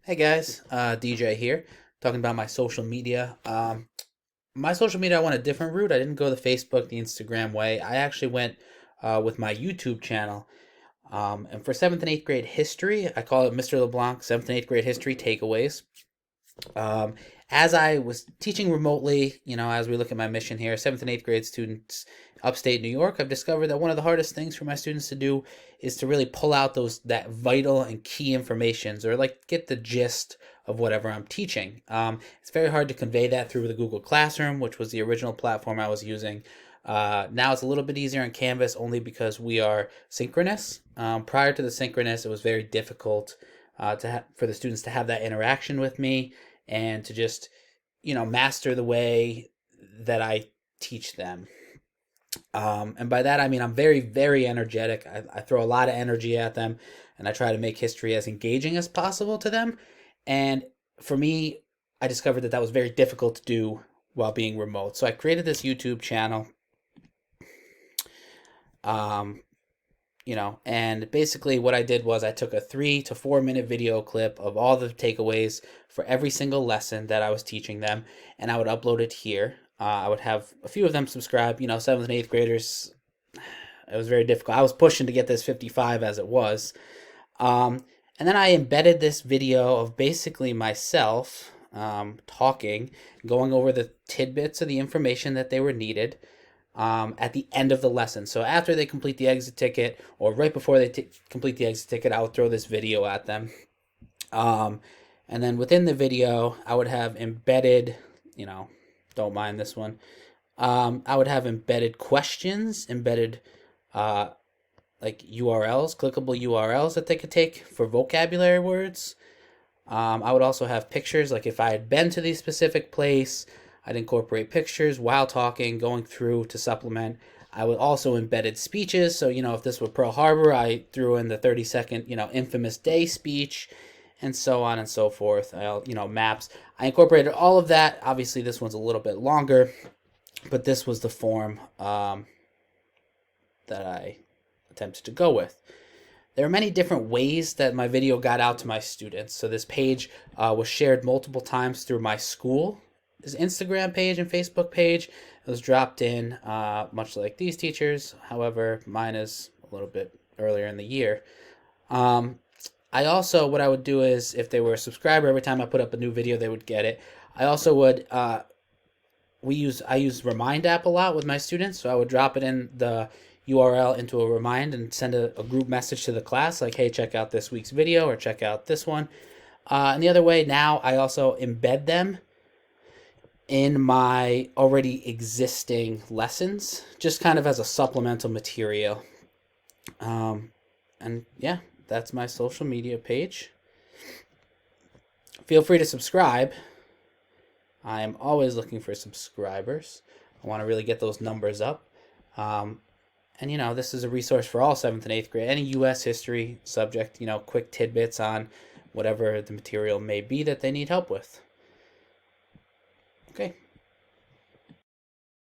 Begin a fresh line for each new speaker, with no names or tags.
Hey guys, DJ here, talking about my social media. My social media, I went a different route. I didn't go the Facebook, the Instagram way. I actually went with my YouTube channel. And for seventh and eighth grade history, I call it Mr. LeBlanc seventh and eighth grade history takeaways. Um, as I was teaching remotely, as we look at my mission here, seventh and eighth grade students upstate New York, I've discovered that one of the hardest things for my students to do is to really pull out that vital and key informations, or like get the gist of whatever I'm teaching. It's very hard to convey that through the Google Classroom, which was the original platform I was using. Now it's a little bit easier on Canvas only because we are synchronous. Prior to the synchronous, it was very difficult for the students to have that interaction with me and to just master the way that I teach them. And by that I mean I'm very, very energetic. I throw a lot of energy at them, and I try to make history as engaging as possible to them. And for me, I discovered that that was very difficult to do while being remote. So I created this YouTube channel. Um, and basically what I did was I took a 3 to 4 minute video clip of all the takeaways for every single lesson that I was teaching them, and I would upload it here. I would have a few of them subscribe. Seventh and eighth graders. It was very difficult. I was pushing to get this 55 as it was. And then I embedded this video of basically myself talking, going over the tidbits of the information that they were needed at the end of the lesson. So after they complete the exit ticket, or right before they complete the exit ticket, I would throw this video at them. Um, and then within the video, I would have embedded, don't mind this one. I would have embedded questions, embedded uh, like URLs, clickable URLs that they could take for vocabulary words. I would also have pictures, like if I had been to the specific place, I'd incorporate pictures while talking, going through to supplement. I would also embedded speeches. So, if this were Pearl Harbor, I threw in the 30-second, infamous day speech, and so on and so forth. Maps. I incorporated all of that. Obviously, this one's a little bit longer, but this was the form that I attempted to go with. There are many different ways that my video got out to my students. So this page was shared multiple times through my school Instagram page and Facebook page. It was dropped in much like these teachers. However, mine is a little bit earlier in the year. I also, what I would do is, if they were a subscriber, every time I put up a new video, they would get it. I also would, I use Remind app a lot with my students, so I would drop it in the URL into a Remind and send a group message to the class, like, hey, check out this week's video or check out this one. And the other way, now I also embed them in my already existing lessons, just kind of as a supplemental material. And yeah, that's my social media page. Feel free to subscribe. I am always looking for subscribers. I want to really get those numbers up. And this is a resource for all 7th and 8th grade, any U.S. history subject, quick tidbits on whatever the material may be that they need help with. Okay,